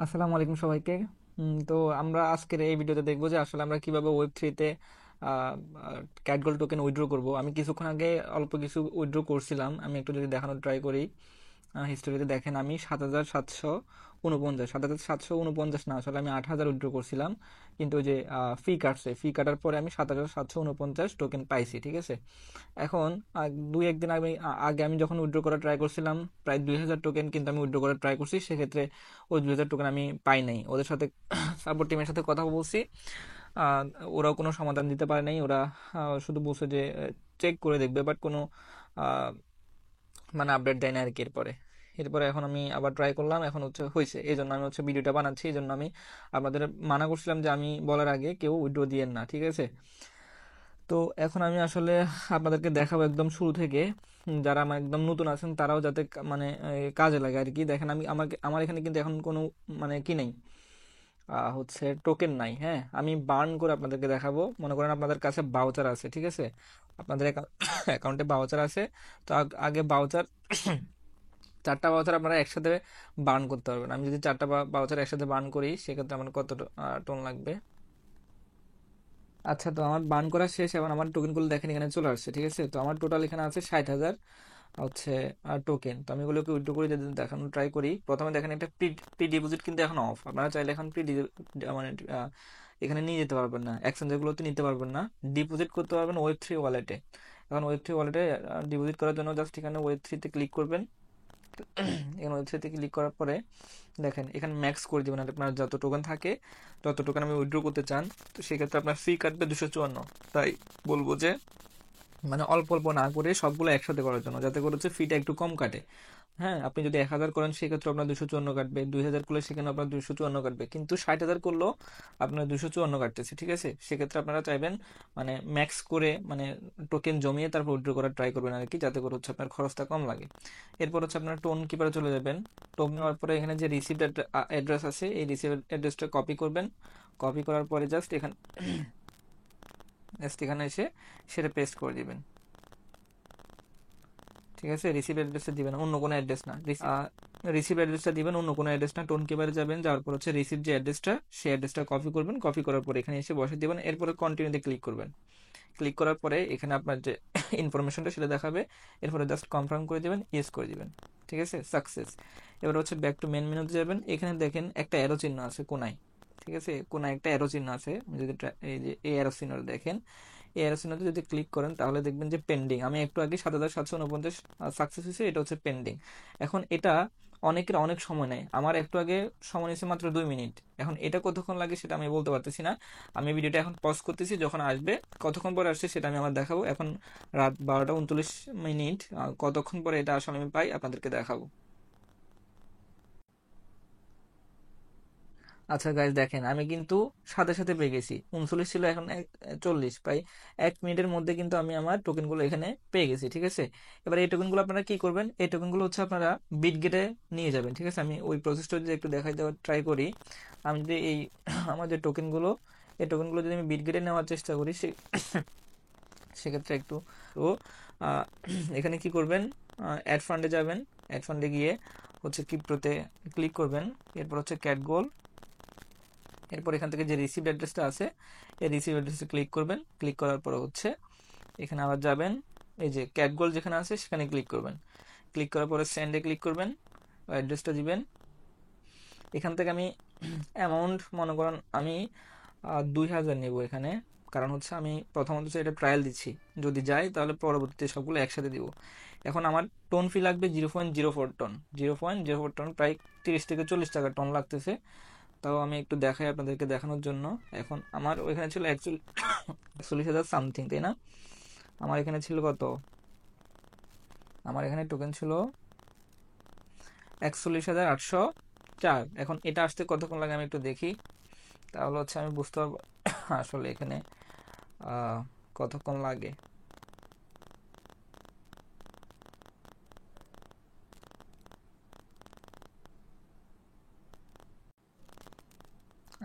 আসসালামু আলাইকুম সবাইকে। তো আমরা আজকের এই ভিডিওতে দেখবো যে আসলে আমরা কিভাবে ওয়েব 3-তে ক্যাটগোল টোকেন উইথড্র করব। আমি কিছুক্ষণ আগে অল্প কিছু উইথড্র করছিলাম, আমি একটু যদি দেখানোর ট্রাই করি। হিস্টোরিতে দেখেন আমি 7,749, 7,749 না, আসলে আমি 8,000 উইথড্র করছিলাম। কিন্তু ওই যে ফি কাটছে, ফি কাটার পরে আমি 7,749 টোকেন পাইছি, ঠিক আছে। এখন দুই একদিন আগে আমি যখন উইথড্র করার ট্রাই করছিলাম, প্রায় 2,000 টোকেন কিন্তু আমি উইথড্র করার ট্রাই করছি, সেক্ষেত্রে ওই 2,000 টোকেন আমি পাই নাই। ওদের সাথে সাপোর্ট টিমের সাথে কথা বলছি, আহ, ওরাও কোনো সমাধান দিতে পারে নাই। ওরা শুধু বলছে যে চেক করে দেখবে, বাট কোনো আহ, মানে আপডেট দেয় না আর কি। এরপরে এরপরে এখন আমি আবার ট্রাই করলাম, এখন হয়েছে, এই জন্য আমি ভিডিওটা বানাচ্ছি। এই জন্য আমি আপনাদের মানা করছিলাম যে আমি বলার আগে কেউ উইথড্র দিয়েন না, ঠিক আছে। তো এখন আমি আসলে আপনাদেরকে দেখাবো একদম শুরু থেকে, যারা আমার একদম নতুন আছেন তারাও যাতে মানে কাজে লাগে আর কি। দেখেন আমি আমার এখানে কিন্তু এখন কোনো মানে কি নেই, টোকেন নাই। হ্যাঁ, আমি বার্ন করে আপনাদেরকে দেখাবো। মনে করেন আপনাদের কাছে বাউচার আছে, ঠিক আছে, আপনাদের অ্যাকাউন্টে বাউচার আছে। তো আগে বাউচার 4টা বাউচার আপনারা একসাথে বার্ন করতে পারবেন। আমি যদি 4টা বাউচার একসাথে বার্ন করি, সেক্ষেত্রে আমার কত টোন লাগবে। আচ্ছা, তো আমার বার্ন করা শেষ, এখন আমার টোকেনগুলো দেখেন এখানে চলে আসছে, ঠিক আছে। তো আমার টোটাল এখানে আছে 60,000 হচ্ছে টোকেন। তো আমি এগুলোকে উইথড্র করে যদি দেখানো ট্রাই করি, প্রথমে দেখেন একটা প্রি প্রি ডিপোজিট কিন্তু এখন অফ। আপনারা চাইলে এখন মানে এখানে নিয়ে যেতে পারবেন না, এক্সচেঞ্জগুলোতে নিতে পারবেন না, ডিপোজিট করতে পারবেন ওয়েব 3 ওয়ালেটে। এখন ওয়েব 3 ওয়ালেটে ডিপোজিট করার জন্য জাস্ট এখানে ওয়েব 3-তে ক্লিক করবেন। এখানে ওয়েব 3-তে ক্লিক করার পরে দেখেন এখানে ম্যাক্স করে দেবেন, আর আপনার যত টোকেন থাকে তত টোকেন আমি উইথড্র করতে চান। তো সেক্ষেত্রে আপনার ফি কাটবে 254। তাই বলবো যে মানে অল্প অল্প না করে সবগুলো একসাথে করার জন্য, যাতে করে ফিটা একটু কম কাটে। হ্যাঁ, আপনি যদি 1,000 করেন সেক্ষেত্রে আপনার 254 কাটবে, 2,000 করলে সেখানে আপনার 254 কাটবে, কিন্তু 60,000 করলেও আপনার 254 কাটতেছে, ঠিক আছে। সেক্ষেত্রে আপনারা চাইবেন মানে ম্যাক্স করে, মানে টোকেন জমিয়ে তারপর উইথড্র করার ট্রাই করবেন আর কি, যাতে করে আপনার খরচটা কম লাগে। এরপর আপনার টোন কিপারে চলে যাবেন। টোন নেওয়ার পরে এখানে যে রিসিভ অ্যাড্রেস আছে, এই রিসিভ অ্যাড্রেসটা কপি করবেন। কপি করার পরে জাস্ট এখানে এসে সেটা পেস্ট করে দিবেন, ঠিক আছে। রিসিভ অ্যাড্রেসটা দিবেন, অন্য কোনো অ্যাড্রেস না। রিসিভ অ্যাড্রেসটা দিবেন, অন্য কোনো অ্যাড্রেস না। টোন কিপারে যাবেন, যাওয়ার পর রিসিভ যে অ্যাড্রেসটা, সেই অ্যাড্রেসটা কপি করবেন। কপি করার পর এখানে এসে বসে দিবেন, এরপরে কন্টিনিউতে ক্লিক করবেন। ক্লিক করার পরে এখানে আপনার যে ইনফরমেশনটা সেটা দেখাবে। এরপরে জাস্ট কনফার্ম করে দিবেন, ইয়েস করে দিবেন, ঠিক আছে, সাকসেস। এবার ব্যাক টু মেন মেনুতে যাবেন। এখানে দেখেন একটা অ্যারো চিহ্ন আছে কোনায়, ঠিক আছে, কোনায় একটা অ্যারো চিহ্ন আছে। যদি এই যে এই অ্যারো চিহ্নটা দেখেন, এই অ্যারো চিহ্নতে যদি ক্লিক করেন তাহলে দেখবেন যে পেন্ডিং। আমি একটু আগে 7,749 সাকসেস হয়েছে, এটা পেন্ডিং। এখন এটা অনেকের অনেক সময় নেয়, আমার একটু আগে সময় নিয়েছে মাত্র 2 মিনিট। এখন এটা কতক্ষণ লাগে সেটা আমি বলতে পারতেছি না। আমি ভিডিওটা এখন পজ করতেছি, যখন আসবে, কতক্ষণ পরে আসছে সেটা আমি আমার দেখাবো। এখন রাত 12টা 39 মিনিট, কতক্ষণ পরে এটা আসলে আমি পাই আপনাদেরকে দেখাবো। আচ্ছা গাইজ, দেখেন আমি কিন্তু সাথে সাথে পেয়ে গেছি। 39 ছিল, এখন 40, প্রায় 1 মিনিটের মধ্যে কিন্তু আমি আমার টোকেনগুলো এখানে পেয়ে গেছি, ঠিক আছে। এবার এই টোকেনগুলো আপনারা কি করবেন, এই টোকেনগুলো আপনারা বিটগেটে নিয়ে যাবেন, ঠিক আছে। আমি ওই প্রসেসটা যদি একটু দেখাই দেওয়ার ট্রাই করি। আমি যদি এই আমার যে টোকেনগুলো, এই টোকেনগুলো যদি আমি বিটগেটে নেওয়ার চেষ্টা করি, সেক্ষেত্রে একটু তো আহ, এখানে কি করবেন, অ্যাড ফান্ডে যাবেন। অ্যাড ফান্ডে গিয়ে ক্রিপ্টোতে ক্লিক করবেন। এরপর ক্যাটগোল। এরপর এখান থেকে যে রিসিভ অ্যাড্রেসটা আছে, এই রিসিভ অ্যাড্রেসে ক্লিক করবেন। ক্লিক করার পর এখানে আবার যাবেন, এই যে ক্যাটগোল যেখানে আছে সেখানে ক্লিক করবেন। ক্লিক করার পরে সেন্ডে ক্লিক করবেন, অ্যাড্রেসটা দিবেন। এখান থেকে আমি অ্যামাউন্ট মনে করেন আমি 2,000 নেব এখানে, কারণ আমি প্রথমত এটা ট্রায়াল দিচ্ছি, যদি যাই তাহলে পরবর্তীতে সবগুলো একসাথে দিব। এখন আমার টোন ফি লাগবে 0.04 টন, 0.04 টন, প্রায় 30 থেকে 40 টাকা টন লাগতেছে। তাও আমি একটু দেখাই আপনাদেরকে দেখানোর জন্য। এখন আমার ওইখানে ছিল 41,000 সামথিং, তাই না। আমার এখানে ছিল কত, আমার এখানে টোকেন ছিল 41,804। এখন এটা আসতে কতক্ষণ লাগে আমি একটু দেখি, তাহলে আমি বুঝতে পারবো আসলে এখানে আহ, কতক্ষণ লাগে।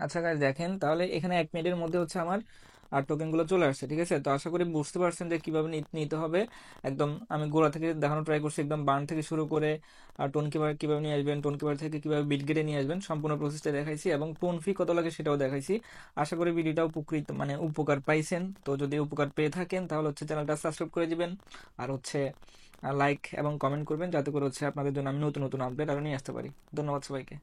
আচ্ছা গাইজ, দেখেন তাহলে এখানে 1 মিনিটের মধ্যে আমার আর টোকেনগুলো চলে আসছে। ঠিক আছে, তো আশা করি বুঝতে পারছেন যে কিভাবে নিতে হবে। একদম আমি গোড়া থেকে দেখানো ট্রাই করছি, একদম বার্ন থেকে শুরু করে টোন কিপার কিভাবে নিয়ে আসবেন, টোন কিপার থেকে কিভাবে বিট গেটে নিয়ে আসবেন, সম্পূর্ণ প্রসেসটা দেখাইছি এবং টোন ফি কত লাগে সেটাও দেখাইছি। আশা করি ভিডিওটা উপকার পাইছেন। তো যদি উপকার পেয়ে থাকেন তাহলে হচ্ছে চ্যানেলটা সাবস্ক্রাইব করে দিবেন, আর হচ্ছে লাইক এবং কমেন্ট করবেন, যাতে করে হচ্ছে আপনাদের জন্য আমি নতুন নতুন আপডেট আরও নিয়ে আসতে পারি। ধন্যবাদ সবাইকে।